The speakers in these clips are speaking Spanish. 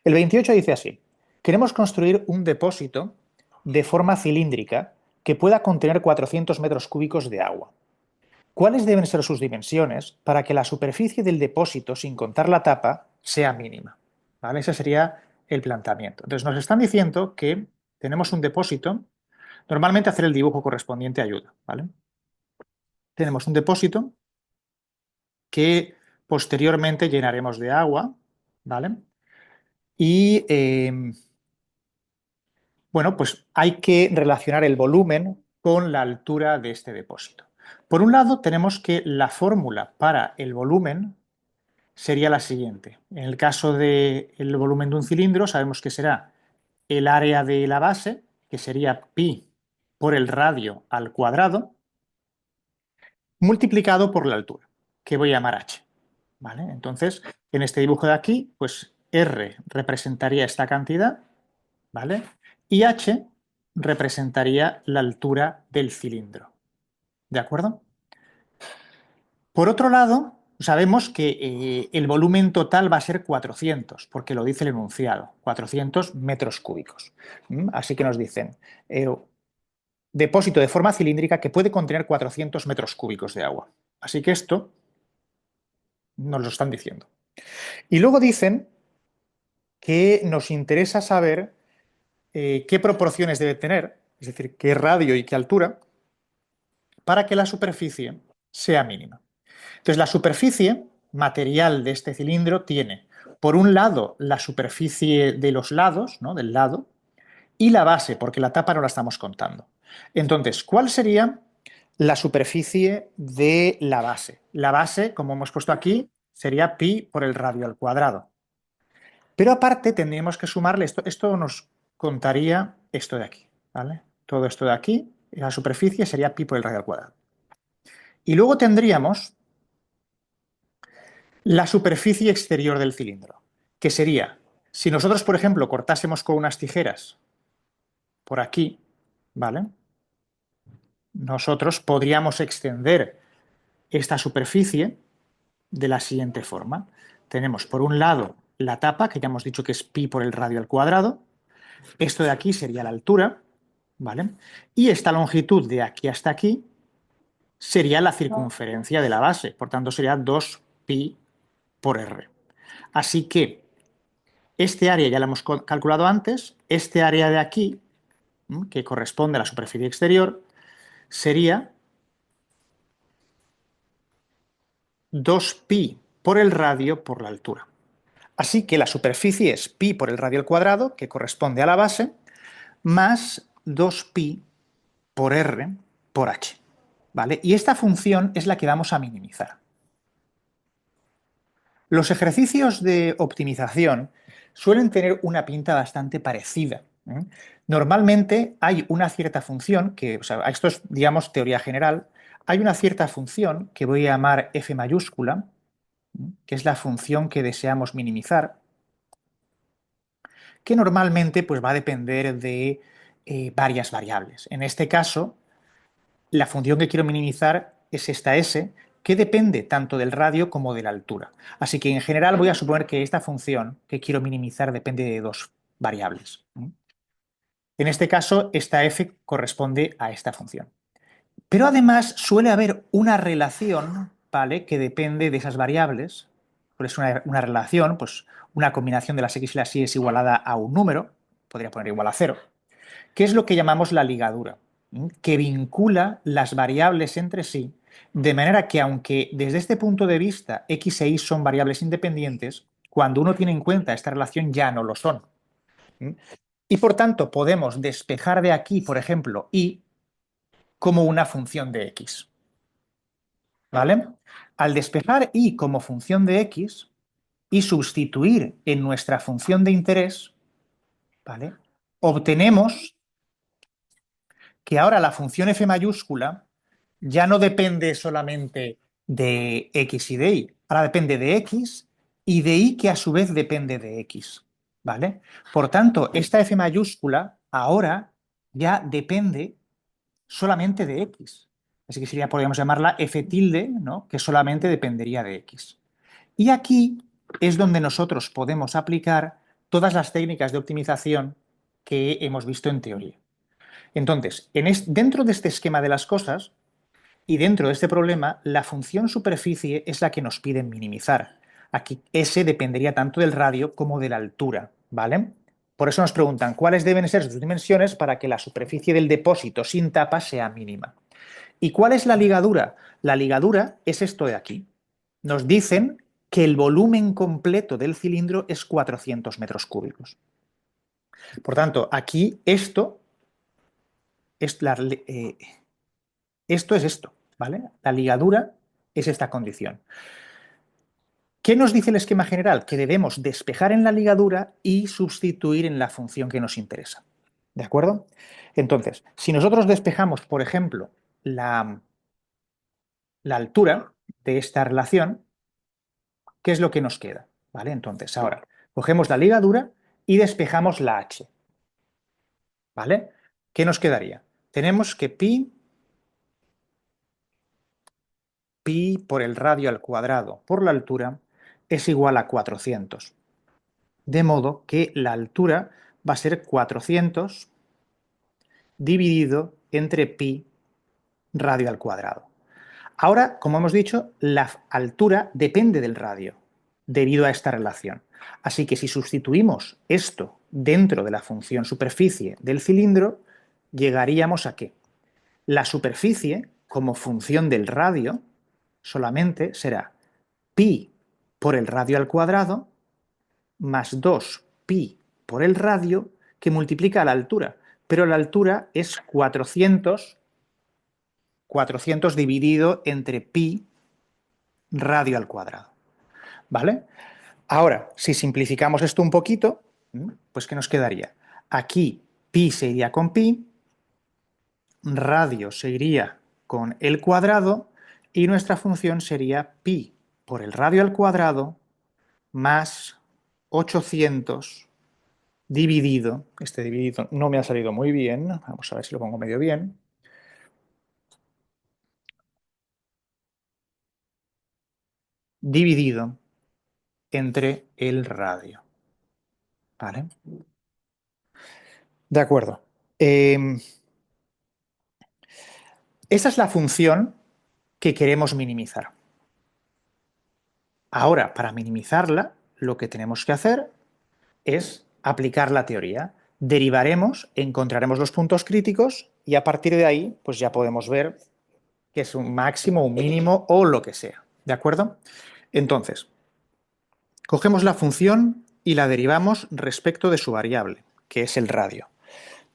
El 28 dice así: queremos construir un depósito de forma cilíndrica que pueda contener 400 metros cúbicos de agua. ¿Cuáles deben ser sus dimensiones para que la superficie del depósito, sin contar la tapa, sea mínima? ¿Vale? Ese sería el planteamiento. Entonces nos están diciendo que tenemos un depósito. Normalmente hacer el dibujo correspondiente ayuda, ¿vale? Tenemos un depósito que posteriormente llenaremos de agua, ¿vale? Y bueno, pues hay que relacionar el volumen con la altura de este depósito. Por un lado, tenemos que la fórmula para el volumen sería la siguiente. En el caso del volumen de un cilindro, sabemos que será el área de la base, que sería pi por el radio al cuadrado, multiplicado por la altura, que voy a llamar h. ¿Vale? Entonces, en este dibujo de aquí, pues R representaría esta cantidad, ¿vale? Y H representaría la altura del cilindro. ¿De acuerdo? Por otro lado, sabemos que el volumen total va a ser 400, porque lo dice el enunciado, 400 metros cúbicos. Así que nos dicen, depósito de forma cilíndrica que puede contener 400 metros cúbicos de agua. Así que esto nos lo están diciendo. Y luego dicen que nos interesa saber qué proporciones debe tener, es decir, qué radio y qué altura, para que la superficie sea mínima. Entonces, la superficie material de este cilindro tiene, por un lado, la superficie de los lados, ¿no? Del lado, y la base, porque la tapa no la estamos contando. Entonces, ¿cuál sería la superficie de la base? La base, como hemos puesto aquí, sería pi por el radio al cuadrado. Pero aparte tendríamos que sumarle esto nos contaría esto de aquí, ¿vale? Todo esto de aquí, la superficie sería pi por el radio al cuadrado. Y luego tendríamos la superficie exterior del cilindro, que sería, si nosotros, por ejemplo, cortásemos con unas tijeras por aquí, ¿vale? Nosotros podríamos extender esta superficie de la siguiente forma. Tenemos por un lado la tapa, que ya hemos dicho que es pi por el radio al cuadrado. Esto de aquí sería la altura, ¿vale? Y esta longitud de aquí hasta aquí sería la circunferencia de la base, por tanto sería 2pi por r. Así que este área ya lo hemos calculado antes, este área de aquí, que corresponde a la superficie exterior, sería 2pi por el radio por la altura. Así que la superficie es pi por el radio al cuadrado, que corresponde a la base, más 2pi por r por h. ¿Vale? Y esta función es la que vamos a minimizar. Los ejercicios de optimización suelen tener una pinta bastante parecida. Normalmente hay una cierta función, que, o sea, esto es, digamos, teoría general, hay una cierta función que voy a llamar f mayúscula, que es la función que deseamos minimizar, que normalmente pues, va a depender de varias variables. En este caso, la función que quiero minimizar es esta s, que depende tanto del radio como de la altura. Así que en general voy a suponer que esta función que quiero minimizar depende de dos variables. En este caso, esta f corresponde a esta función. Pero además suele haber una relación, ¿vale?, que depende de esas variables. Pues es una relación, pues una combinación de las x y las y es igualada a un número, podría poner igual a 0, que es lo que llamamos la ligadura, que vincula las variables entre sí, de manera que aunque desde este punto de vista x e y son variables independientes, cuando uno tiene en cuenta esta relación ya no lo son. Y por tanto podemos despejar de aquí, por ejemplo, y como una función de x. ¿Vale? Al despejar y como función de x y sustituir en nuestra función de interés, ¿vale?, obtenemos que ahora la función f mayúscula ya no depende solamente de x y de y, ahora depende de x y de y que a su vez depende de x, ¿vale? Por tanto, esta f mayúscula ahora ya depende solamente de x. Así que sería, podríamos llamarla f tilde, ¿no?, que solamente dependería de x. Y aquí es donde nosotros podemos aplicar todas las técnicas de optimización que hemos visto en teoría. Entonces, dentro de este esquema de las cosas y dentro de este problema, la función superficie es la que nos piden minimizar. Aquí S dependería tanto del radio como de la altura, ¿vale? Por eso nos preguntan cuáles deben ser sus dimensiones para que la superficie del depósito sin tapa sea mínima. ¿Y cuál es la ligadura? La ligadura es esto de aquí. Nos dicen que el volumen completo del cilindro es 400 metros cúbicos. Por tanto, aquí es esto es esto, ¿vale? La ligadura es esta condición. ¿Qué nos dice el esquema general? Que debemos despejar en la ligadura y sustituir en la función que nos interesa. ¿De acuerdo? Entonces, si nosotros despejamos, por ejemplo, la altura de esta relación, ¿qué es lo que nos queda? ¿Vale? Entonces, ahora cogemos la ligadura y despejamos la h. ¿Vale? ¿Qué nos quedaría? Tenemos que pi por el radio al cuadrado por la altura es igual a 400. De modo que la altura va a ser 400 dividido entre pi radio al cuadrado. Ahora, como hemos dicho, la altura depende del radio debido a esta relación. Así que si sustituimos esto dentro de la función superficie del cilindro, llegaríamos a que la superficie, como función del radio, solamente será pi por el radio al cuadrado más 2 pi por el radio que multiplica la altura. Pero la altura es 400 dividido entre pi radio al cuadrado. ¿Vale? Ahora, si simplificamos esto un poquito, pues ¿qué nos quedaría? Aquí pi se iría con pi, radio se iría con el cuadrado y nuestra función sería pi por el radio al cuadrado más 800 dividido, este dividido no me ha salido muy bien, vamos a ver si lo pongo medio bien, dividido entre el radio. ¿Vale? De acuerdo. Esa es la función que queremos minimizar. Ahora, para minimizarla, lo que tenemos que hacer es aplicar la teoría. Derivaremos, encontraremos los puntos críticos y a partir de ahí, pues ya podemos ver que es un máximo, un mínimo o lo que sea. ¿De acuerdo? Entonces, cogemos la función y la derivamos respecto de su variable, que es el radio.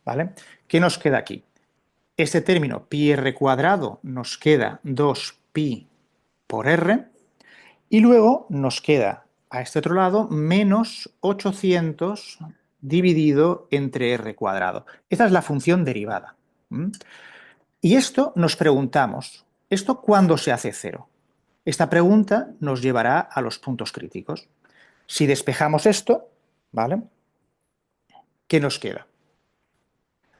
¿Vale? ¿Qué nos queda aquí? Este término pi r cuadrado nos queda 2pi por r y luego nos queda a este otro lado menos 800 dividido entre r cuadrado. Esta es la función derivada. Y esto nos preguntamos, ¿esto cuándo se hace cero? Esta pregunta nos llevará a los puntos críticos. Si despejamos esto, ¿vale? ¿Qué nos queda?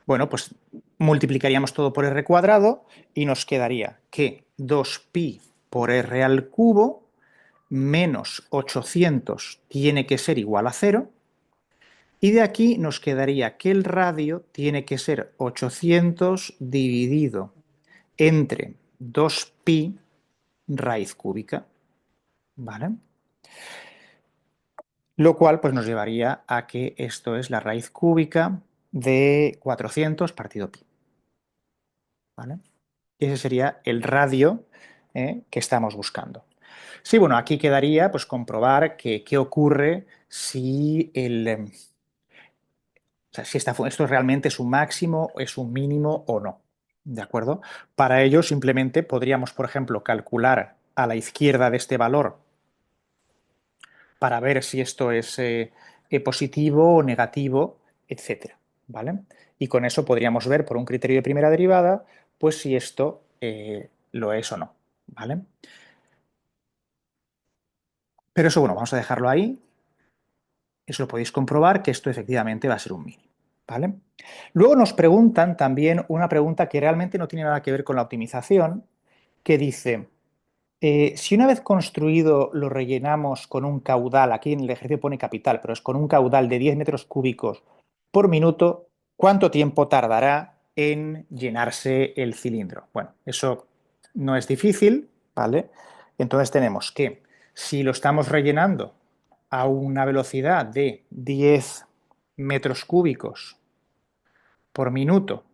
Bueno, pues multiplicaríamos todo por r cuadrado y nos quedaría que 2pi por r al cubo menos 800 tiene que ser igual a 0 y de aquí nos quedaría que el radio tiene que ser 800 dividido entre 2pi raíz cúbica, ¿vale? Lo cual pues nos llevaría a que esto es la raíz cúbica de 400 partido pi, ¿vale? Y ese sería el radio que estamos buscando. Sí, bueno, aquí quedaría pues comprobar qué ocurre si o sea, si esto realmente es un máximo, es un mínimo o no. ¿De acuerdo? Para ello simplemente podríamos, por ejemplo, calcular a la izquierda de este valor para ver si esto es positivo o negativo, etcétera. ¿Vale? Y con eso podríamos ver por un criterio de primera derivada, pues si esto lo es o no. ¿Vale? Pero eso, bueno, vamos a dejarlo ahí. Eso lo podéis comprobar que esto efectivamente va a ser un mínimo. ¿Vale? Luego nos preguntan también una pregunta que realmente no tiene nada que ver con la optimización, que dice, Si una vez construido lo rellenamos con un caudal, aquí en el ejercicio pone capital, pero es con un caudal de 10 metros cúbicos por minuto, ¿cuánto tiempo tardará en llenarse el cilindro? Bueno, eso no es difícil, ¿vale? Entonces tenemos que, si lo estamos rellenando a una velocidad de 10 metros cúbicos por minuto,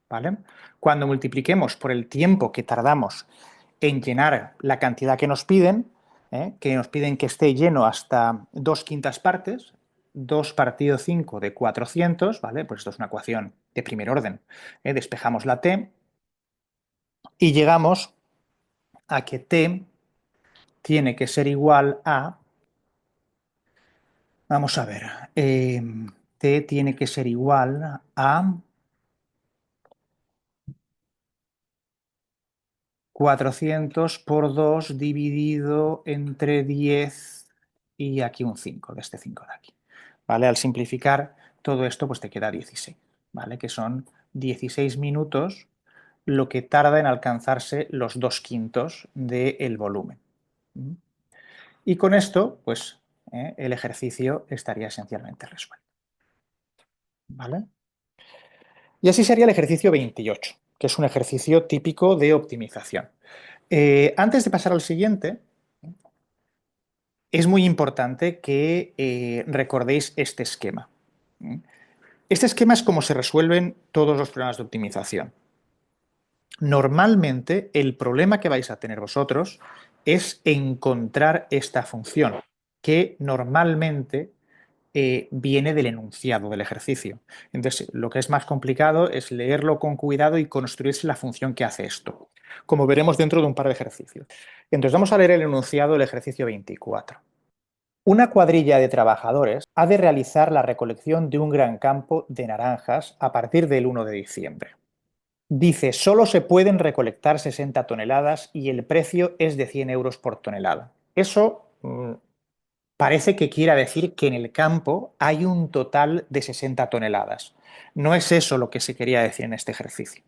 ¿vale? Cuando multipliquemos por el tiempo que tardamos en llenar la cantidad que nos piden que esté lleno hasta 2/5 partes, 2 partido 5 de 400, ¿vale? Pues esto es una ecuación de primer orden. Despejamos la t y llegamos a que t tiene que ser igual a, vamos a ver, t tiene que ser igual a 400 por 2 dividido entre 10 y aquí un 5 de este 5 de aquí. ¿Vale? Al simplificar todo esto, pues te queda 16, ¿vale? Que son 16 minutos lo que tarda en alcanzarse los 2/5 del volumen. ¿Mm? Y con esto, pues el ejercicio estaría esencialmente resuelto. ¿Vale? Y así sería el ejercicio 28, que es un ejercicio típico de optimización. Antes de pasar al siguiente, es muy importante que recordéis este esquema. Este esquema es como se resuelven todos los problemas de optimización. Normalmente, el problema que vais a tener vosotros es encontrar esta función, que normalmente viene del enunciado del ejercicio. Entonces, lo que es más complicado es leerlo con cuidado y construirse la función que hace esto, como veremos dentro de un par de ejercicios. Entonces, vamos a leer el enunciado del ejercicio 24. Una cuadrilla de trabajadores ha de realizar la recolección de un gran campo de naranjas a partir del 1 de diciembre. Dice, solo se pueden recolectar 60 toneladas y el precio es de 100 euros por tonelada. Eso parece que quiera decir que en el campo hay un total de 60 toneladas. No es eso lo que se quería decir en este ejercicio.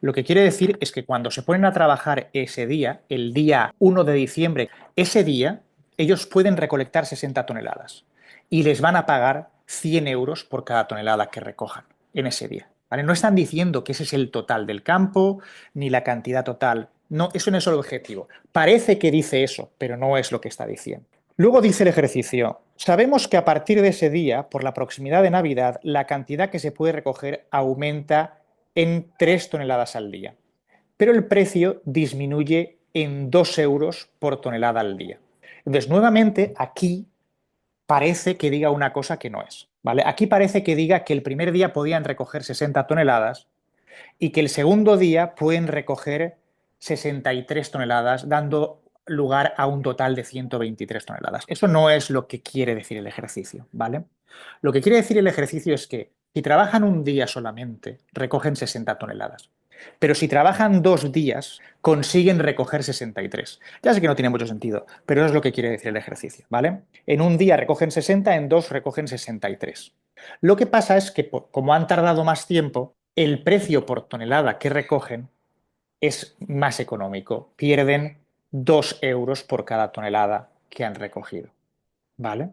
Lo que quiere decir es que cuando se ponen a trabajar ese día, el día 1 de diciembre, ese día ellos pueden recolectar 60 toneladas y les van a pagar 100 euros por cada tonelada que recojan en ese día. ¿Vale? No están diciendo que ese es el total del campo ni la cantidad total. No, eso no es el objetivo. Parece que dice eso, pero no es lo que está diciendo. Luego dice el ejercicio, sabemos que a partir de ese día, por la proximidad de Navidad, la cantidad que se puede recoger aumenta en 3 toneladas al día, pero el precio disminuye en 2 euros por tonelada al día. Entonces, nuevamente, aquí parece que diga una cosa que no es. ¿Vale? Aquí parece que diga que el primer día podían recoger 60 toneladas y que el segundo día pueden recoger 63 toneladas, dando lugar a un total de 123 toneladas. Eso no es lo que quiere decir el ejercicio, ¿vale? Lo que quiere decir el ejercicio es que si trabajan un día solamente, recogen 60 toneladas. Pero si trabajan 2 días, consiguen recoger 63. Ya sé que no tiene mucho sentido, pero eso es lo que quiere decir el ejercicio, ¿vale? En un día recogen 60, en dos recogen 63. Lo que pasa es que, como han tardado más tiempo, el precio por tonelada que recogen es más económico. Pierden 2 euros por cada tonelada que han recogido. ¿Vale?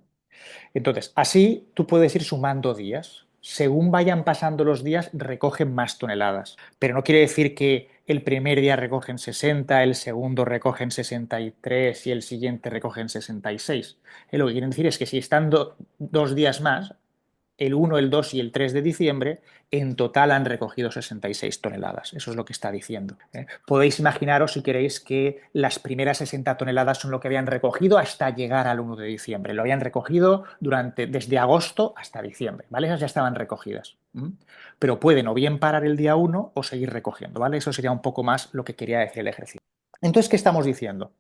Entonces, así tú puedes ir sumando días. Según vayan pasando los días, recogen más toneladas. Pero no quiere decir que el primer día recogen 60, el segundo recogen 63 y el siguiente recogen 66. Lo que quieren decir es que si están 2 días más, el 1, el 2 y el 3 de diciembre, en total han recogido 66 toneladas. Eso es lo que está diciendo. Podéis imaginaros, si queréis, que las primeras 60 toneladas son lo que habían recogido hasta llegar al 1 de diciembre. Lo habían recogido desde agosto hasta diciembre, ¿vale? Esas ya estaban recogidas. Pero pueden o bien parar el día 1 o seguir recogiendo, ¿vale? Eso sería un poco más lo que quería decir el ejercicio. Entonces, ¿qué estamos diciendo?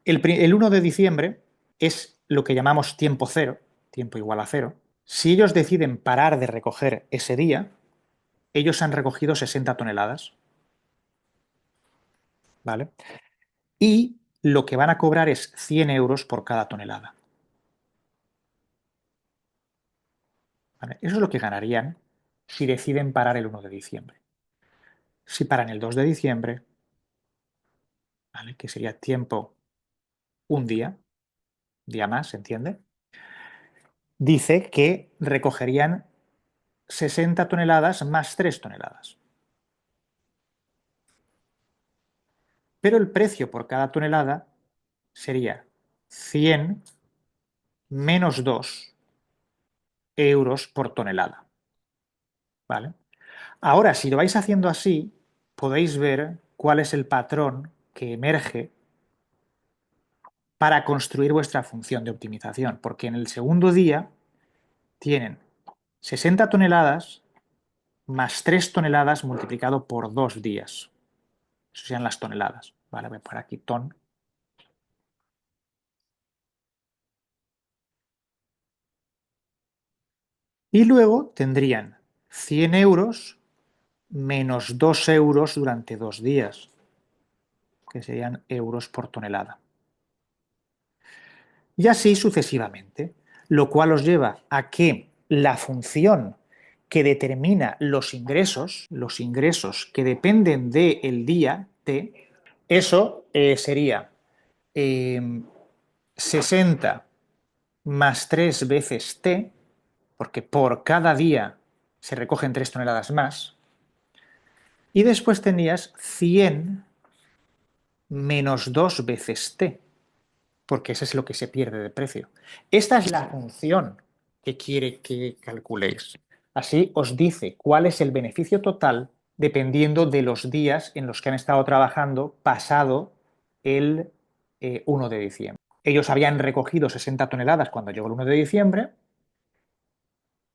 El 1 de diciembre es lo que llamamos tiempo cero, tiempo igual a cero. Si ellos deciden parar de recoger ese día, ellos han recogido 60 toneladas, ¿vale? Y lo que van a cobrar es 100 euros por cada tonelada. ¿Vale? Eso es lo que ganarían si deciden parar el 1 de diciembre. Si paran el 2 de diciembre, ¿vale? Que sería tiempo un día más, ¿se entiende? Dice que recogerían 60 toneladas más 3 toneladas. Pero el precio por cada tonelada sería 100 menos 2 euros por tonelada, ¿vale? Ahora, si lo vais haciendo así, podéis ver cuál es el patrón que emerge para construir vuestra función de optimización, porque en el segundo día tienen 60 toneladas más 3 toneladas multiplicado por 2 días. Eso serían las toneladas. Vale, voy a poner aquí ton. Y luego tendrían 100 euros menos 2 euros durante 2 días, que serían euros por tonelada. Y así sucesivamente, lo cual os lleva a que la función que determina los ingresos que dependen del día T, eso sería 60 más 3 veces T, porque por cada día se recogen 3 toneladas más, y después tenías 100 menos 2 veces T, porque eso es lo que se pierde de precio. Esta es la función que quiere que calculéis. Así os dice cuál es el beneficio total dependiendo de los días en los que han estado trabajando pasado el 1 de diciembre. Ellos habían recogido 60 toneladas cuando llegó el 1 de diciembre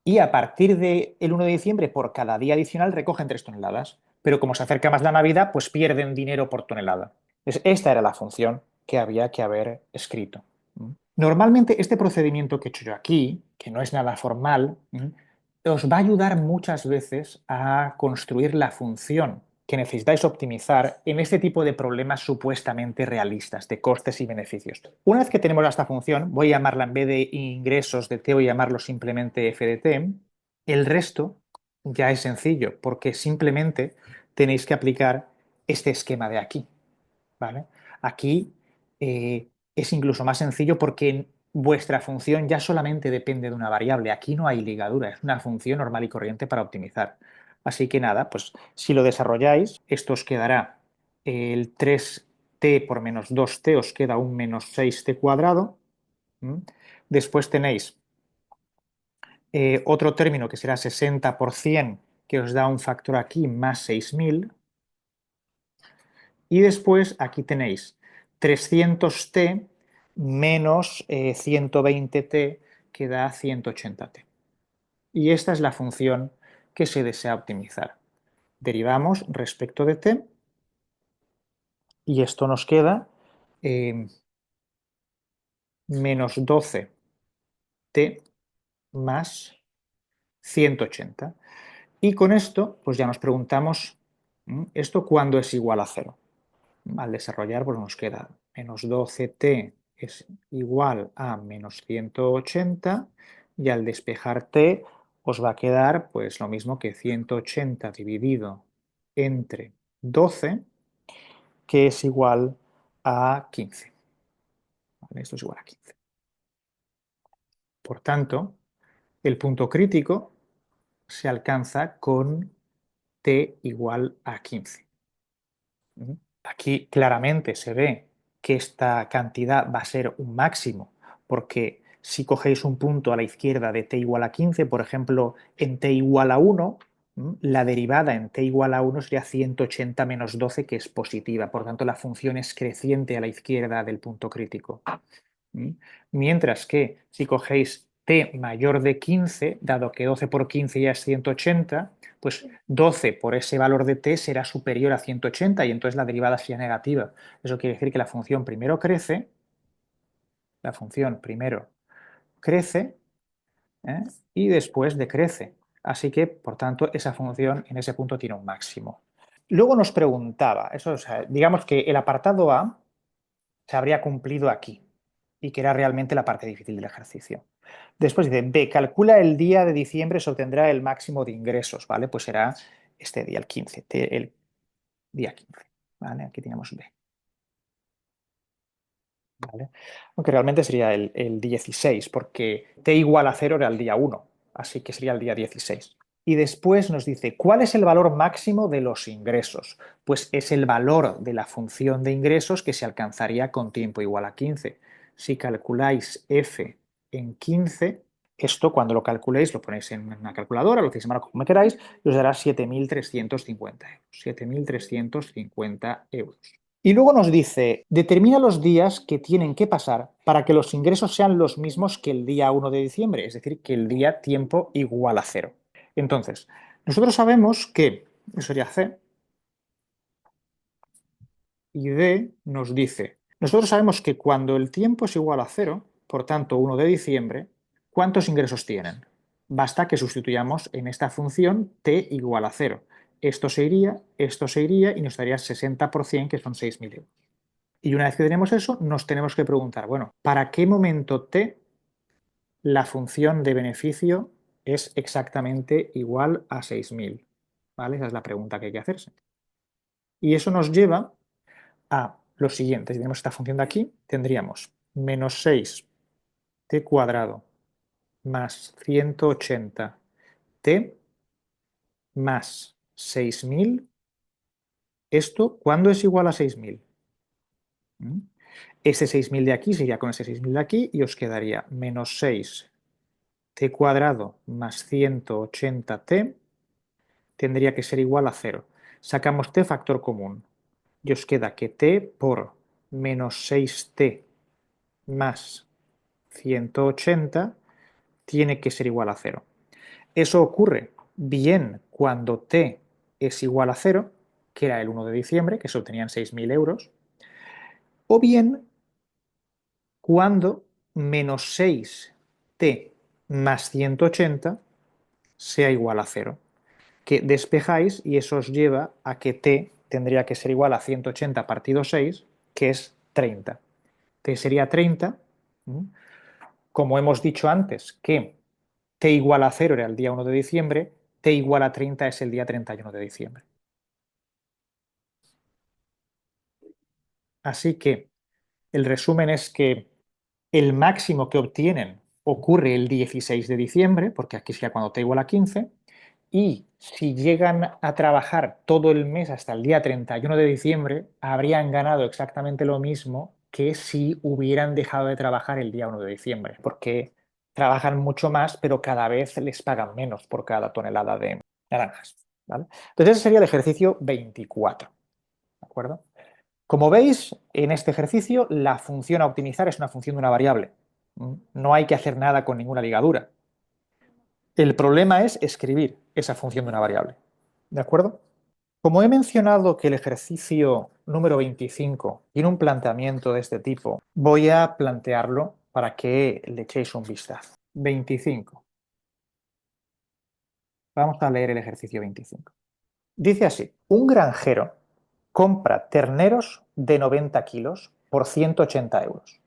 y a partir del 1 de diciembre por cada día adicional recogen 3 toneladas. Pero como se acerca más la Navidad, pues pierden dinero por tonelada. Entonces, esta era la función que había que haber escrito. Normalmente este procedimiento que he hecho yo aquí, que no es nada formal, os va a ayudar muchas veces a construir la función que necesitáis optimizar en este tipo de problemas supuestamente realistas de costes y beneficios. Una vez que tenemos esta función, voy a llamarla en vez de ingresos de T, voy a llamarlo simplemente f de T, el resto ya es sencillo porque simplemente tenéis que aplicar este esquema de aquí. ¿Vale? Aquí es incluso más sencillo porque vuestra función ya solamente depende de una variable. Aquí no hay ligadura, es una función normal y corriente para optimizar. Así que nada, pues si lo desarrolláis, esto os quedará el 3t por menos 2t, os queda un menos 6t cuadrado. Después tenéis otro término que será 60 por 100, que os da un factor aquí más 6000. Y después aquí tenéis 300t menos 120t que da 180t. Y esta es la función que se desea optimizar. Derivamos respecto de t y esto nos queda menos 12t más 180. Y con esto pues ya nos preguntamos, ¿esto cuándo es igual a cero? Al desarrollar, pues nos queda menos 12t es igual a menos 180 y al despejar t os va a quedar pues lo mismo que 180 dividido entre 12, que es igual a 15. ¿Vale? Esto es igual a 15. Por tanto, el punto crítico se alcanza con t igual a 15. Aquí claramente se ve que esta cantidad va a ser un máximo, porque si cogéis un punto a la izquierda de t igual a 15, por ejemplo, en t igual a 1, la derivada en t igual a 1 sería 180 menos 12, que es positiva. Por tanto, la función es creciente a la izquierda del punto crítico. Mientras que si cogéis t mayor de 15, dado que 12 por 15 ya es 180, pues 12 por ese valor de t será superior a 180 y entonces la derivada sería negativa. Eso quiere decir que la función primero crece, ¿eh? Y después decrece. Así que, por tanto, esa función en ese punto tiene un máximo. Luego nos preguntaba, eso, o sea, digamos que el apartado A se habría cumplido aquí y que era realmente la parte difícil del ejercicio. Después dice, B, calcula el día de diciembre, se obtendrá el máximo de ingresos, ¿vale? Pues será este día, el 15, el día 15, ¿vale? Aquí tenemos B. ¿vale? Aunque realmente sería el 16, porque t igual a 0 era el día 1, así que sería el día 16. Y después nos dice, ¿cuál es el valor máximo de los ingresos? Pues es el valor de la función de ingresos que se alcanzaría con tiempo igual a 15. Si calculáis f en 15, esto cuando lo calculéis lo ponéis en una calculadora, lo hacéis a mano como queráis, y os dará 7.350 euros. 7.350 euros. Y luego nos dice, determina los días que tienen que pasar para que los ingresos sean los mismos que el día 1 de diciembre, es decir, que el día tiempo igual a 0. Entonces, nosotros sabemos que, eso sería C, y D nos dice, nosotros sabemos que cuando el tiempo es igual a 0, por tanto 1 de diciembre, ¿cuántos ingresos tienen? Basta que sustituyamos en esta función t igual a 0. Esto se iría y nos daría 60%, que son 6.000 euros. Y una vez que tenemos eso, nos tenemos que preguntar, bueno, ¿para qué momento t la función de beneficio es exactamente igual a 6.000? ¿Vale? Esa es la pregunta que hay que hacerse. Y eso nos lleva a lo siguiente. Si tenemos esta función de aquí, tendríamos menos 6t cuadrado más 180t más 6.000. ¿Esto cuándo es igual a 6.000? Ese 6.000 de aquí sería con ese 6.000 de aquí y os quedaría menos 6t cuadrado más 180t tendría que ser igual a 0. Sacamos t factor común y os queda que t por menos 6t más 180 tiene que ser igual a 0. Eso ocurre bien cuando t es igual a 0, que era el 1 de diciembre, que se obtenían 6.000 euros, o bien cuando menos 6t más 180 sea igual a 0, que despejáis y eso os lleva a que t tendría que ser igual a 180 partido 6, que es 30. T sería 30, como hemos dicho antes, que t igual a 0 era el día 1 de diciembre, t igual a 30 es el día 31 de diciembre. Así que el resumen es que el máximo que obtienen ocurre el 16 de diciembre, porque aquí sería cuando t igual a 15, y si llegan a trabajar todo el mes hasta el día 31 de diciembre, habrían ganado exactamente lo mismo que si hubieran dejado de trabajar el día 1 de diciembre, porque trabajan mucho más, pero cada vez les pagan menos por cada tonelada de naranjas, ¿vale? Entonces ese sería el ejercicio 24, ¿de acuerdo? Como veis, en este ejercicio la función a optimizar es una función de una variable. No hay que hacer nada con ninguna ligadura. El problema es escribir esa función de una variable. ¿De acuerdo? Como he mencionado que el ejercicio número 25 tiene un planteamiento de este tipo, voy a plantearlo para que le echéis un vistazo. 25. Vamos a leer el ejercicio 25. Dice así, un granjero compra terneros de 90 kilos por 180 euros.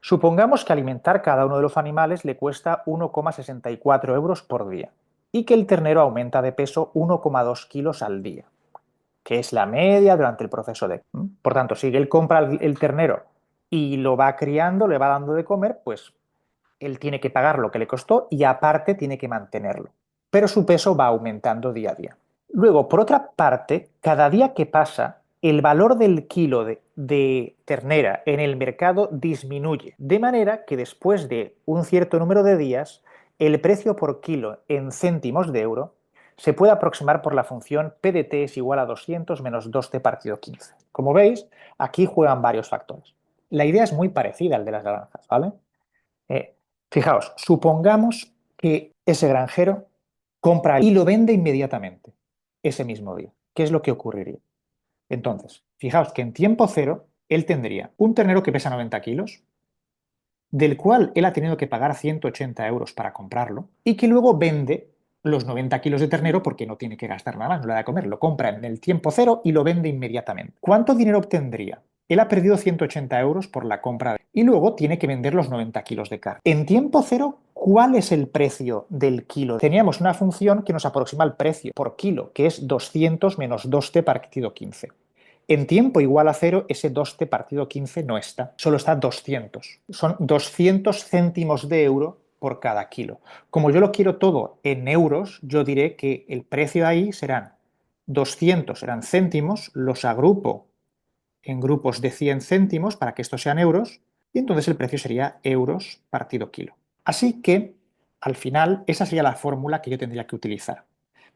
Supongamos que alimentar cada uno de los animales le cuesta 1,64 euros por día y que el ternero aumenta de peso 1,2 kilos al día, que es la media durante el proceso de... Por tanto, si él compra el ternero y lo va criando, le va dando de comer, pues él tiene que pagar lo que le costó y aparte tiene que mantenerlo. Pero su peso va aumentando día a día. Luego, por otra parte, cada día que pasa, el valor del kilo de ternera en el mercado disminuye, de manera que después de un cierto número de días, el precio por kilo en céntimos de euro se puede aproximar por la función P de t es igual a 200 menos 2t partido 15. Como veis, aquí juegan varios factores. La idea es muy parecida al de las naranjas, ¿vale? Eh, Fijaos, supongamos que ese granjero compra y lo vende inmediatamente, ese mismo día. ¿Qué es lo que ocurriría? Entonces, fijaos que en tiempo cero, él tendría un ternero que pesa 90 kilos, del cual él ha tenido que pagar 180 euros para comprarlo, y que luego vende los 90 kilos de ternero porque no tiene que gastar nada más, no le da de comer, lo compra en el tiempo cero y lo vende inmediatamente. ¿Cuánto dinero obtendría? Él ha perdido 180 euros por la compra y luego tiene que vender los 90 kilos de carne. En tiempo cero, ¿cuál es el precio del kilo? Teníamos una función que nos aproxima el precio por kilo, que es 200 menos 2t partido 15. En tiempo igual a 0, ese 2t partido 15 no está, solo está 200. Son 200 céntimos de euro por cada kilo. Como yo lo quiero todo en euros, yo diré que el precio ahí serán 200, serán céntimos, los agrupo en grupos de 100 céntimos para que estos sean euros, y entonces el precio sería euros partido kilo. Así que, al final, esa sería la fórmula que yo tendría que utilizar.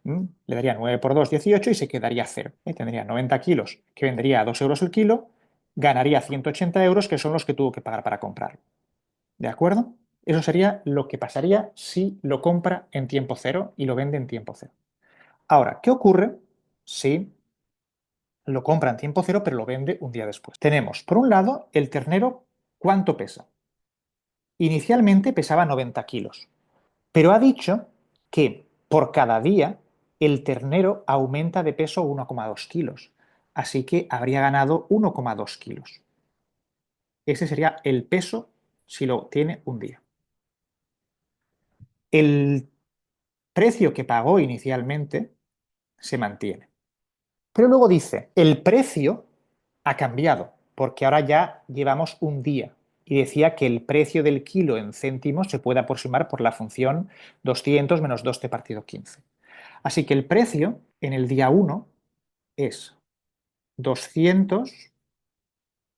Le daría 9 por 2, 18 y se quedaría 0. Tendría 90 kilos, que vendería a 2 euros el kilo, ganaría 180 euros, que son los que tuvo que pagar para comprarlo. ¿De acuerdo? Eso sería lo que pasaría si lo compra en tiempo cero y lo vende en tiempo cero. Ahora, ¿qué ocurre si lo compra en tiempo cero pero lo vende un día después? Tenemos, por un lado, el ternero, ¿cuánto pesa? Inicialmente pesaba 90 kilos, pero ha dicho que por cada día el ternero aumenta de peso 1,2 kilos, así que habría ganado 1,2 kilos. Ese sería el peso si lo tiene un día. El precio que pagó inicialmente se mantiene. Pero luego dice, el precio ha cambiado, porque ahora ya llevamos un día. Y decía que el precio del kilo en céntimos se puede aproximar por la función 200 menos 2t partido 15. Así que el precio en el día 1 es 200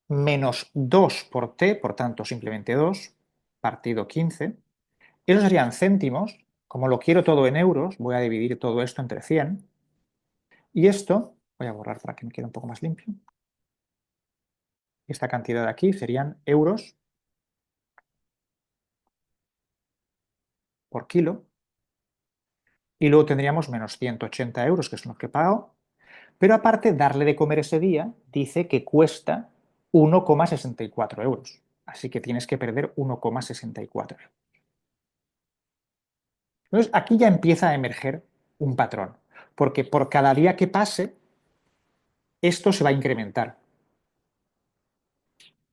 menos 2 por t, por tanto simplemente 2, partido 15. Esos serían céntimos. Como lo quiero todo en euros, voy a dividir todo esto entre 100. Y esto, voy a borrar para que me quede un poco más limpio. Esta cantidad de aquí serían euros por kilo. Y luego tendríamos menos 180 euros, que son los que he pagado. Pero aparte, darle de comer ese día dice que cuesta 1,64 euros. Así que tienes que perder 1,64 euros. Entonces, aquí ya empieza a emerger un patrón. Porque por cada día que pase, esto se va a incrementar.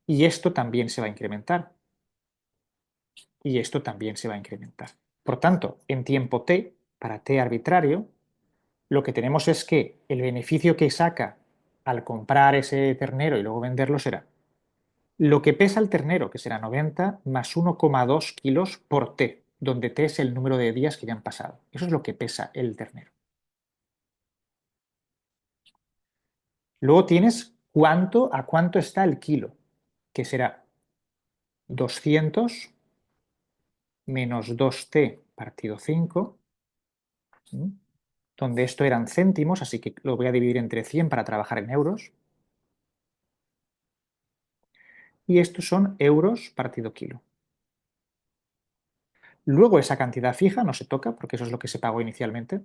Y esto también se va a incrementar. Y esto también se va a incrementar. Por tanto, en tiempo t, para t arbitrario, lo que tenemos es que el beneficio que saca al comprar ese ternero y luego venderlo será lo que pesa el ternero, que será 90, más 1,2 kilos por t, donde t es el número de días que ya han pasado. Eso es lo que pesa el ternero. Luego tienes a cuánto está el kilo, que será 200 menos 2t partido 5, donde esto eran céntimos, así que lo voy a dividir entre 100 para trabajar en euros. Y estos son euros partido kilo. Luego esa cantidad fija no se toca porque eso es lo que se pagó inicialmente.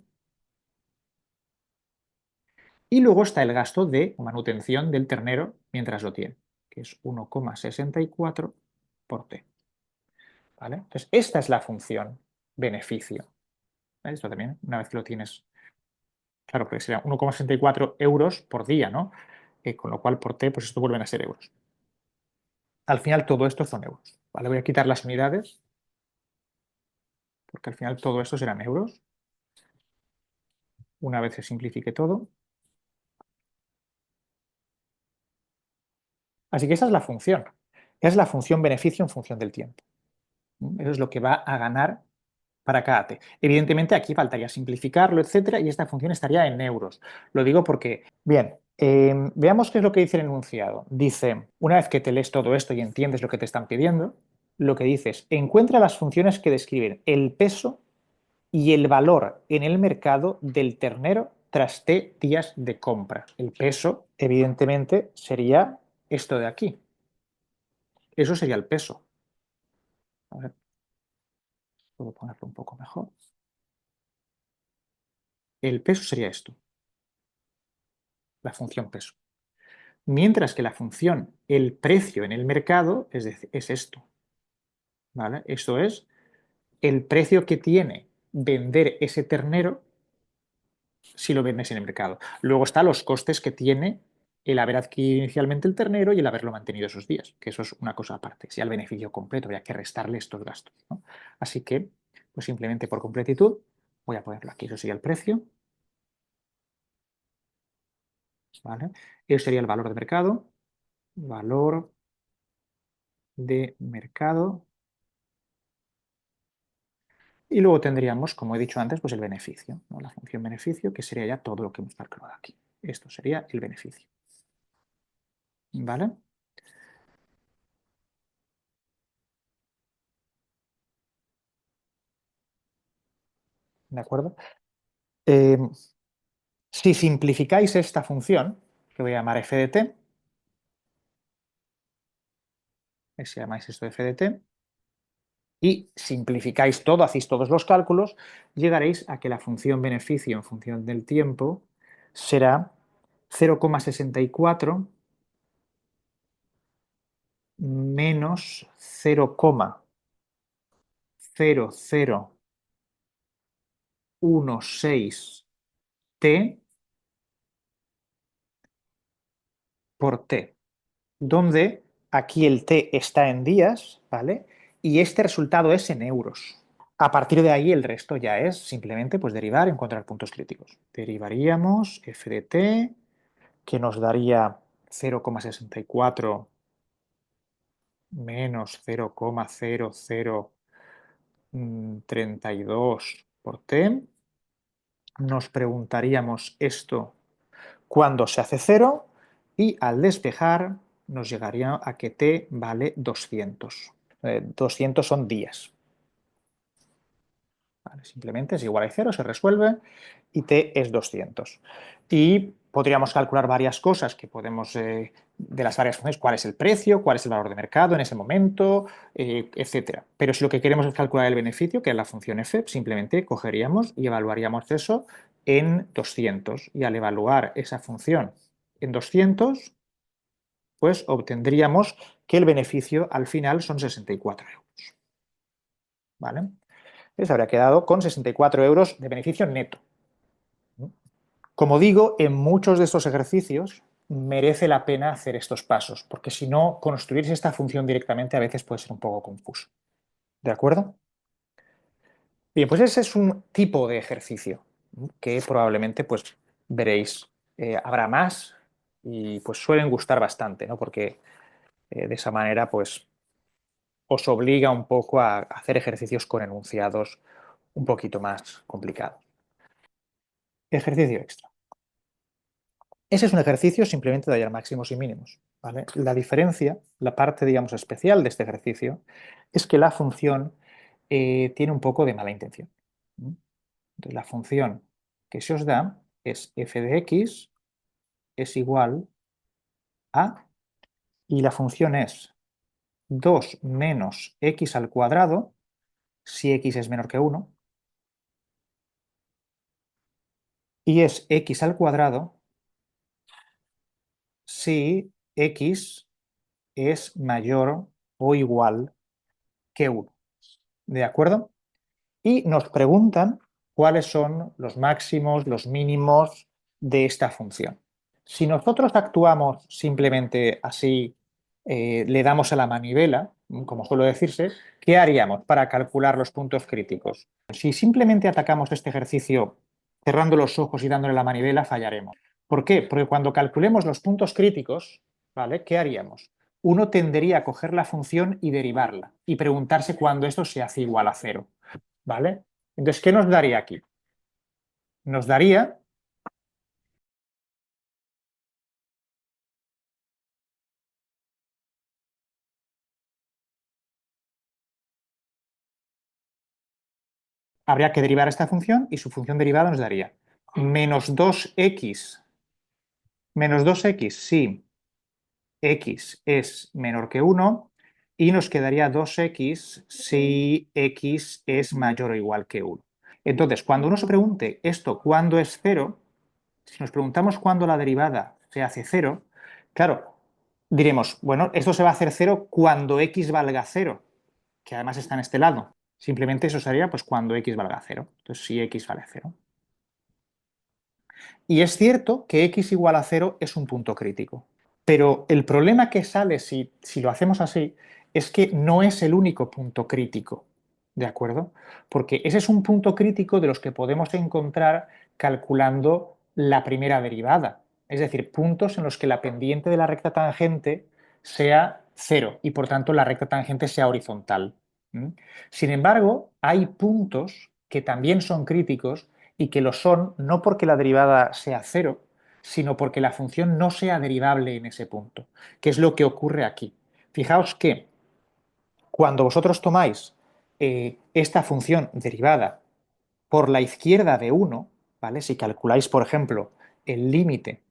Y luego está el gasto de manutención del ternero mientras lo tiene, que es 1,64 por t. ¿Vale? Entonces, esta es la función beneficio. ¿Vale? Esto también, una vez que lo tienes, claro, porque sería 1,64 euros por día, ¿no? Con lo cual por t, pues esto vuelven a ser euros. Al final todo esto son euros. ¿Vale? Voy a quitar las unidades, porque al final todo esto serán euros. Una vez se simplifique todo. Así que esa es la función. Es la función beneficio en función del tiempo. Eso es lo que va a ganar para cada t. Evidentemente aquí faltaría simplificarlo, etcétera, y esta función estaría en euros. Lo digo porque, bien, veamos qué es lo que dice el enunciado. Dice, una vez que te lees todo esto y entiendes lo que te están pidiendo, lo que dice es, encuentra las funciones que describen el peso y el valor en el mercado del ternero tras t días de compra. El peso, evidentemente, sería esto de aquí. Eso sería el peso. A ver, puedo ponerlo un poco mejor. El peso sería esto, la función peso. Mientras que la función el precio en el mercado es esto. ¿Vale? Esto es el precio que tiene vender ese ternero si lo vendes en el mercado. Luego están los costes que tiene el haber adquirido inicialmente el ternero y el haberlo mantenido esos días, que eso es una cosa aparte. Si al beneficio completo habría que restarle estos gastos, ¿no? Así que, pues simplemente por completitud, voy a ponerlo aquí. Eso sería el precio. ¿vale? Eso sería el valor de mercado, y luego tendríamos, como he dicho antes, pues el beneficio, ¿no? La función beneficio, que sería ya todo lo que hemos calculado aquí. Esto sería el beneficio, ¿vale? ¿De acuerdo? Eh, si simplificáis esta función, que voy a llamar f de t, si llamáis esto f de t, y simplificáis todo, hacéis todos los cálculos, llegaréis a que la función beneficio en función del tiempo será 0,64 menos 0,0016t por t, donde aquí el t está en días, ¿vale? Y este resultado es en euros. A partir de ahí el resto ya es simplemente pues, derivar y encontrar puntos críticos. Derivaríamos f de t, que nos daría 0,64 menos 0,0032 por t. Nos preguntaríamos esto cuando se hace cero y al despejar nos llegaría a que t vale 200. 200 son días. ¿Vale? Simplemente es igual a cero, se resuelve y t es 200. Y podríamos calcular varias cosas que podemos, de las varias funciones, cuál es el precio, cuál es el valor de mercado en ese momento, etcétera. Pero si lo que queremos es calcular el beneficio, que es la función f, simplemente cogeríamos y evaluaríamos eso en 200. Y al evaluar esa función en 200, pues obtendríamos que el beneficio al final son 64 euros. ¿Vale? Entonces habría quedado con 64 euros de beneficio neto. Como digo, en muchos de estos ejercicios merece la pena hacer estos pasos, porque si no, construirse esta función directamente a veces puede ser un poco confuso. ¿De acuerdo? Bien, pues ese es un tipo de ejercicio que probablemente pues, veréis. Habrá más y pues suelen gustar bastante, ¿no? Porque de esa manera pues os obliga un poco a hacer ejercicios con enunciados un poquito más complicados. Ejercicio extra. Ese es un ejercicio simplemente de hallar máximos y mínimos, ¿vale? La diferencia, la parte, digamos, especial de este ejercicio, es que la función tiene un poco de mala intención. Entonces, la función que se os da es f de x es igual a, y la función es 2 menos x al cuadrado, si x es menor que 1, y es x al cuadrado si x es mayor o igual que 1. ¿De acuerdo? Y nos preguntan cuáles son los máximos, los mínimos de esta función. Si nosotros actuamos simplemente así, le damos a la manivela, como suele decirse, ¿qué haríamos para calcular los puntos críticos? Si simplemente atacamos este ejercicio cerrando los ojos y dándole la manivela, fallaremos. ¿Por qué? Porque cuando calculemos los puntos críticos, ¿vale? ¿Qué haríamos? Uno tendería a coger la función y derivarla y preguntarse cuándo esto se hace igual a cero. ¿Vale? Entonces, ¿qué nos daría aquí? Nos daría, habría que derivar esta función y su función derivada nos daría menos 2x si x es menor que 1 y nos quedaría 2x si x es mayor o igual que 1. Entonces, cuando uno se pregunte esto cuándo es cero, si nos preguntamos cuándo la derivada se hace cero, claro, diremos, bueno, esto se va a hacer cero cuando x valga cero, que además está en este lado. Simplemente eso sería pues, cuando x valga cero. Entonces, si x vale cero. Y es cierto que x igual a cero es un punto crítico. Pero el problema que sale si lo hacemos así es que no es el único punto crítico. ¿De acuerdo? Porque ese es un punto crítico de los que podemos encontrar calculando la primera derivada. Es decir, puntos en los que la pendiente de la recta tangente sea cero y por tanto la recta tangente sea horizontal. ¿Mm? Sin embargo, hay puntos que también son críticos y que lo son no porque la derivada sea cero, sino porque la función no sea derivable en ese punto, que es lo que ocurre aquí. Fijaos que cuando vosotros tomáis esta función derivada por la izquierda de 1, ¿vale? Si calculáis, por ejemplo, el límite,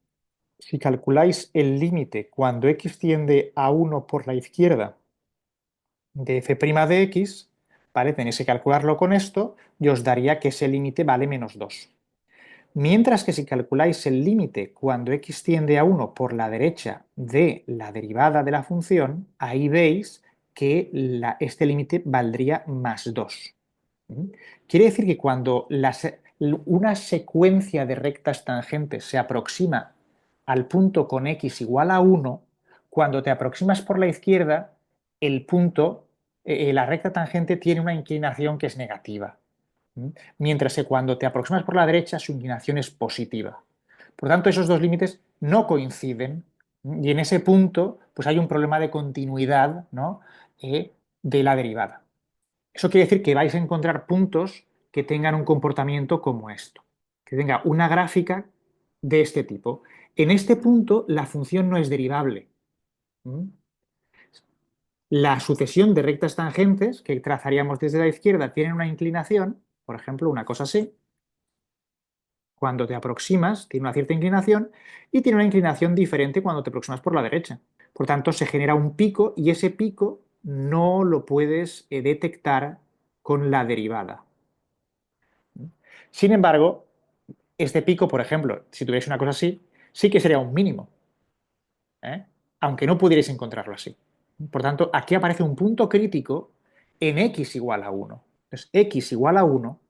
si calculáis el límite cuando x tiende a 1 por la izquierda de f' de x, ¿vale? Tenéis que calcularlo con esto y os daría que ese límite vale menos 2. Mientras que si calculáis el límite cuando x tiende a 1 por la derecha de la derivada de la función, ahí veis que este límite valdría más 2. Quiere decir que cuando una secuencia de rectas tangentes se aproxima al punto con x igual a 1, cuando te aproximas por la izquierda, el punto, la recta tangente tiene una inclinación que es negativa. Mientras que cuando te aproximas por la derecha, su inclinación es positiva. Por tanto, esos dos límites no coinciden y en ese punto pues hay un problema de continuidad, ¿no? De la derivada. Eso quiere decir que vais a encontrar puntos que tengan un comportamiento como esto, que tenga una gráfica de este tipo. En este punto la función no es derivable. La sucesión de rectas tangentes que trazaríamos desde la izquierda tienen una inclinación, por ejemplo, una cosa así. Cuando te aproximas tiene una cierta inclinación y tiene una inclinación diferente cuando te aproximas por la derecha. Por tanto, se genera un pico y ese pico no lo puedes detectar con la derivada. Sin embargo, este pico, por ejemplo, si tuvierais una cosa así, sí que sería un mínimo, ¿eh? Aunque no pudierais encontrarlo así. Por tanto, aquí aparece un punto crítico en x igual a 1. Entonces, x igual a 1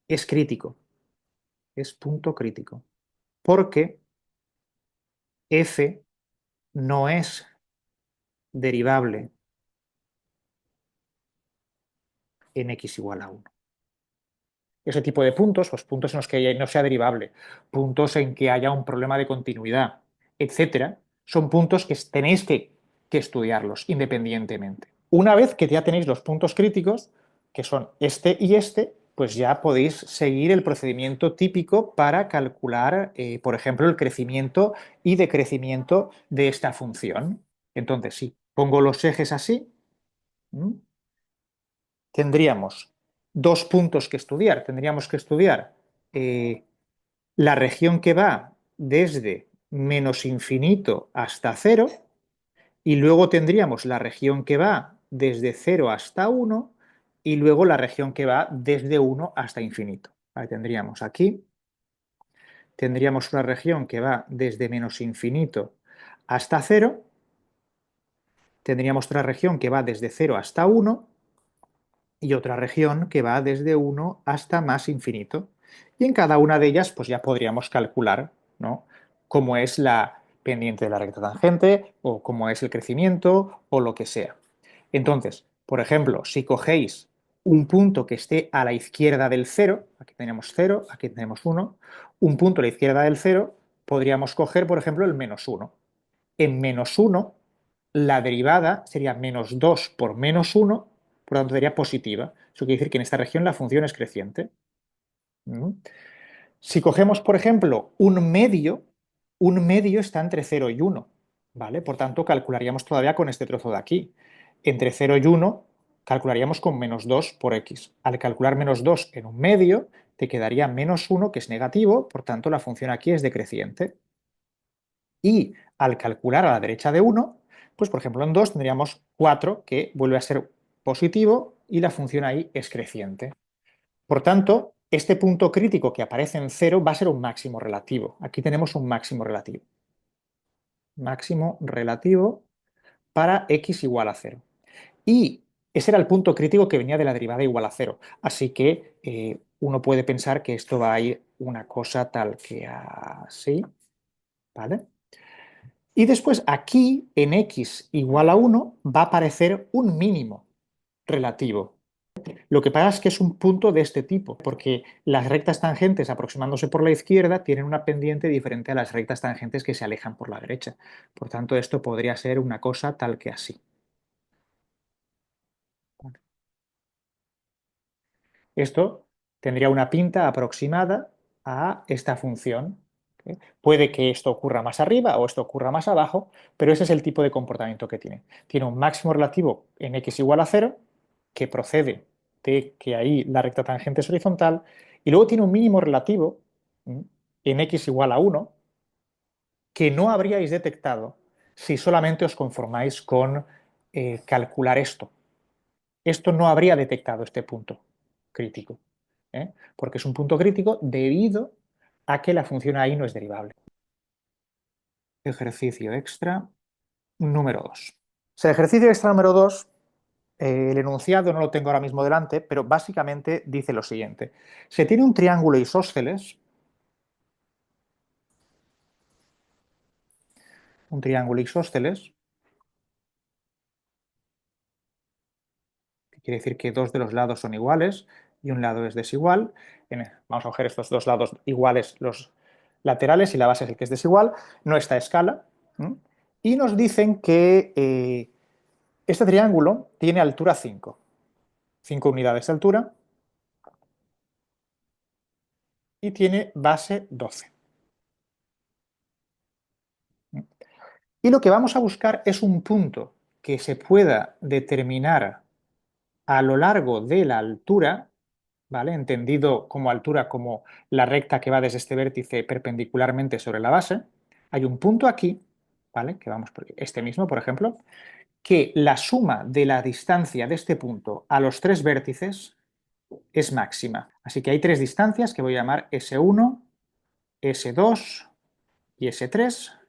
es crítico, es punto crítico, porque f no es derivable en x igual a 1. Ese tipo de puntos, pues puntos en los que no sea derivable, puntos en que haya un problema de continuidad, etcétera, son puntos que tenéis que estudiarlos independientemente. Una vez que ya tenéis los puntos críticos, que son este y este, pues ya podéis seguir el procedimiento típico para calcular, por ejemplo, el crecimiento y decrecimiento de esta función. Entonces, si pongo los ejes así, tendríamos dos puntos que estudiar. Tendríamos que estudiar la región que va desde menos infinito hasta cero y luego tendríamos la región que va desde 0 hasta 1 y luego la región que va desde 1 hasta infinito. Vale, tendríamos aquí, tendríamos una región que va desde menos infinito hasta 0, tendríamos otra región que va desde 0 hasta 1 y otra región que va desde 1 hasta más infinito. Y en cada una de ellas pues ya podríamos calcular, ¿no?, cómo es la pendiente de la recta tangente o cómo es el crecimiento o lo que sea. Entonces, por ejemplo, si cogéis un punto que esté a la izquierda del 0, aquí tenemos 0, aquí tenemos 1, un punto a la izquierda del 0, podríamos coger, por ejemplo, el menos 1. En menos 1, la derivada sería menos 2 por menos 1, por lo tanto sería positiva. Eso quiere decir que en esta región la función es creciente. Si cogemos, por ejemplo, un medio está entre 0 y 1, ¿vale? Por tanto, calcularíamos todavía con este trozo de aquí. Entre 0 y 1 calcularíamos con menos 2 por x. Al calcular menos 2 en un medio, te quedaría menos 1, que es negativo, por tanto la función aquí es decreciente. Y al calcular a la derecha de 1, pues por ejemplo en 2 tendríamos 4, que vuelve a ser positivo y la función ahí es creciente. Por tanto, este punto crítico que aparece en 0 va a ser un máximo relativo. Aquí tenemos un máximo relativo. Máximo relativo para x igual a 0. Y ese era el punto crítico que venía de la derivada igual a 0. Así que uno puede pensar que esto va a ir una cosa tal que así, ¿vale? Y después aquí, en x igual a 1, va a aparecer un mínimo relativo. Lo que pasa es que es un punto de este tipo, porque las rectas tangentes aproximándose por la izquierda tienen una pendiente diferente a las rectas tangentes que se alejan por la derecha. Por tanto, esto podría ser una cosa tal que así. Esto tendría una pinta aproximada a esta función. ¿Ok? Puede que esto ocurra más arriba o esto ocurra más abajo, pero ese es el tipo de comportamiento que tiene. Tiene un máximo relativo en x igual a 0, que procede de que ahí la recta tangente es horizontal, y luego tiene un mínimo relativo en x igual a 1, que no habríais detectado si solamente os conformáis con calcular esto. Esto no habría detectado este punto crítico, porque es un punto crítico debido a que la función ahí no es derivable. Ejercicio extra número 2. El ejercicio extra número 2, el enunciado no lo tengo ahora mismo delante, pero básicamente dice lo siguiente. Se tiene un triángulo isósceles, un triángulo isósceles, que quiere decir que dos de los lados son iguales y un lado es desigual. Vamos a coger estos dos lados iguales, los laterales, y la base es el que es desigual, no está a escala. Y nos dicen que este triángulo tiene altura 5, 5 unidades de altura, y tiene base 12. Y lo que vamos a buscar es un punto que se pueda determinar a lo largo de la altura, ¿vale? Entendido como altura como la recta que va desde este vértice perpendicularmente sobre la base. Hay un punto aquí, ¿vale? Que vamos por este mismo, por ejemplo, que la suma de la distancia de este punto a los tres vértices es máxima. Así que hay tres distancias que voy a llamar S1, S2 y S3,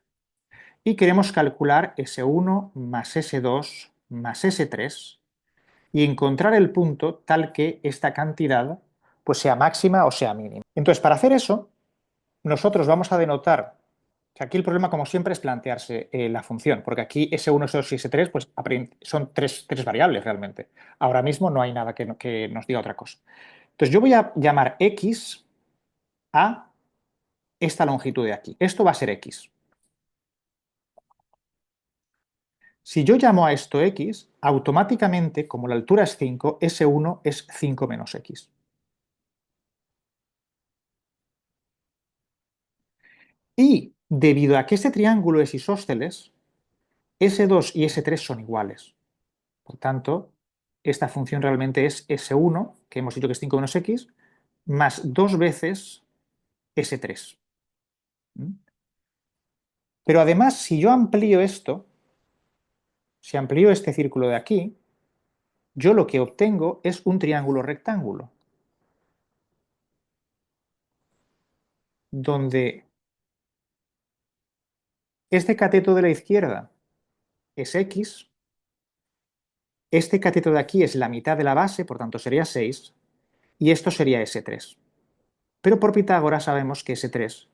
y queremos calcular S1 más S2 más S3 y encontrar el punto tal que esta cantidad pues sea máxima o sea mínima. Entonces, para hacer eso, nosotros vamos a denotar, que aquí el problema, como siempre, es plantearse la función, porque aquí S1, S2 y S3 pues, son tres variables realmente. Ahora mismo no hay nada que nos diga otra cosa. Entonces, yo voy a llamar X a esta longitud de aquí. Esto va a ser X. Si yo llamo a esto X, automáticamente, como la altura es 5, S1 es 5 menos X. Y debido a que este triángulo es isósceles, S2 y S3 son iguales. Por tanto, esta función realmente es S1, que hemos dicho que es 5 menos X, más dos veces S3. Pero además, si yo amplío esto, si amplío este círculo de aquí, yo lo que obtengo es un triángulo rectángulo, donde este cateto de la izquierda es X, este cateto de aquí es la mitad de la base, por tanto sería 6, y esto sería S3. Pero por Pitágoras sabemos que S3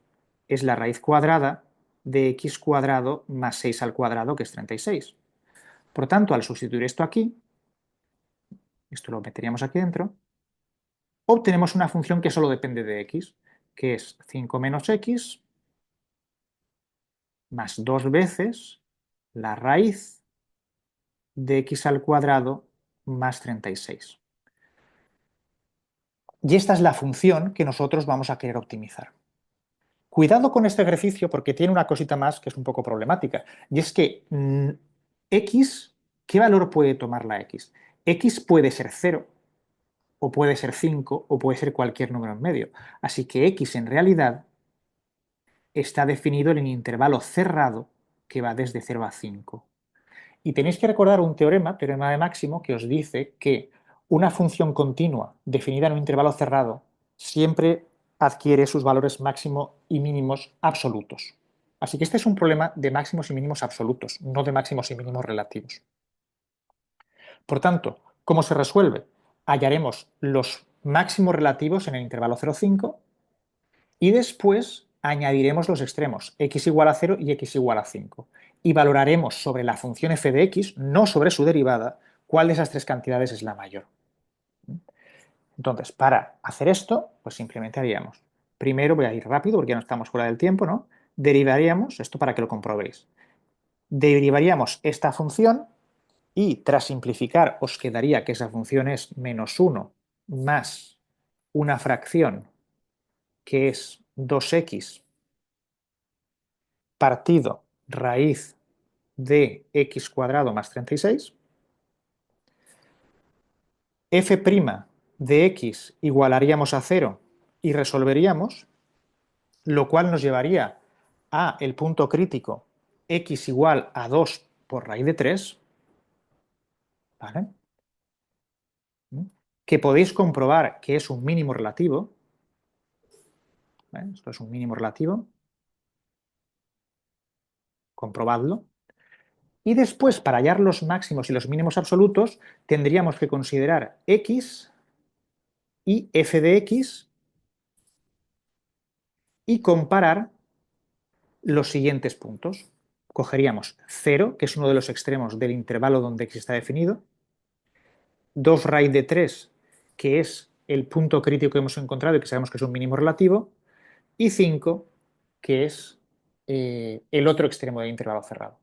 es la raíz cuadrada de x cuadrado más 6 al cuadrado, que es 36. Por tanto, al sustituir esto aquí, esto lo meteríamos aquí dentro, obtenemos una función que solo depende de x, que es 5 menos x más 2 veces la raíz de x al cuadrado más 36. Y esta es la función que nosotros vamos a querer optimizar. Cuidado con este ejercicio porque tiene una cosita más que es un poco problemática, y es que x, ¿qué valor puede tomar la x? X puede ser 0, o puede ser 5, o puede ser cualquier número en medio. Así que x en realidad está definido en el intervalo cerrado que va desde 0 a 5. Y tenéis que recordar un teorema de Máximo, que os dice que una función continua definida en un intervalo cerrado siempre adquiere sus valores máximo y mínimos absolutos. Así que este es un problema de máximos y mínimos absolutos, no de máximos y mínimos relativos. Por tanto, ¿cómo se resuelve? Hallaremos los máximos relativos en el intervalo 0,5 y después añadiremos los extremos, x igual a 0 y x igual a 5. Y valoraremos sobre la función f de x, no sobre su derivada, cuál de esas tres cantidades es la mayor. Entonces, para hacer esto, pues simplemente haríamos, primero voy a ir rápido porque ya no estamos fuera del tiempo, ¿no? Derivaríamos, esto para que lo comprobéis, derivaríamos esta función y tras simplificar os quedaría que esa función es menos 1 más una fracción que es 2x partido raíz de x cuadrado más 36. F' de x igualaríamos a 0 y resolveríamos, lo cual nos llevaría a el punto crítico x igual a 2 por raíz de 3, ¿vale? Que podéis comprobar que es un mínimo relativo, ¿vale? Esto es un mínimo relativo, comprobadlo. Y después, para hallar los máximos y los mínimos absolutos, tendríamos que considerar x y f de x y comparar los siguientes puntos. Cogeríamos 0, que es uno de los extremos del intervalo donde x está definido, 2 raíz de 3, que es el punto crítico que hemos encontrado y que sabemos que es un mínimo relativo, y 5, que es el otro extremo del intervalo cerrado.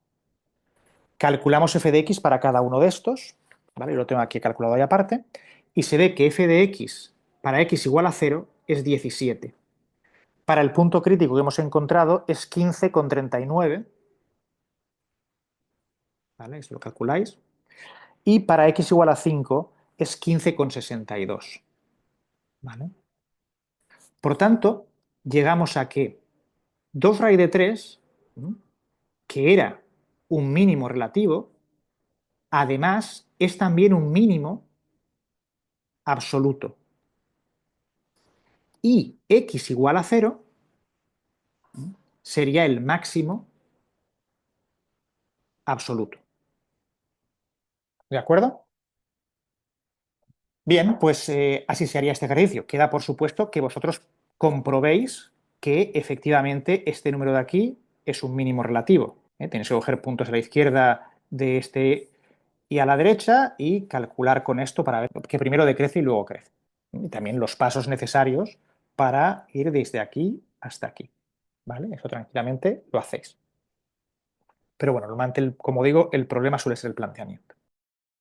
Calculamos f de x para cada uno de estos, ¿vale? Yo lo tengo aquí calculado ahí aparte, y se ve que f de x para x igual a 0 es 17. Para el punto crítico que hemos encontrado es 15,39, ¿vale? Esto lo calculáis. Y para x igual a 5 es 15,62, ¿vale? Por tanto, llegamos a que 2 raíz de 3, que era un mínimo relativo, además es también un mínimo absoluto. Y x igual a 0 sería el máximo absoluto. ¿De acuerdo? Bien, pues así se haría este ejercicio. Queda por supuesto que vosotros comprobéis que efectivamente este número de aquí es un mínimo relativo. Tenéis que coger puntos a la izquierda de este y a la derecha y calcular con esto para ver que primero decrece y luego crece. Y también los pasos necesarios para ir desde aquí hasta aquí. ¿Vale? Eso tranquilamente lo hacéis. Pero bueno, normalmente, como digo, el problema suele ser el planteamiento.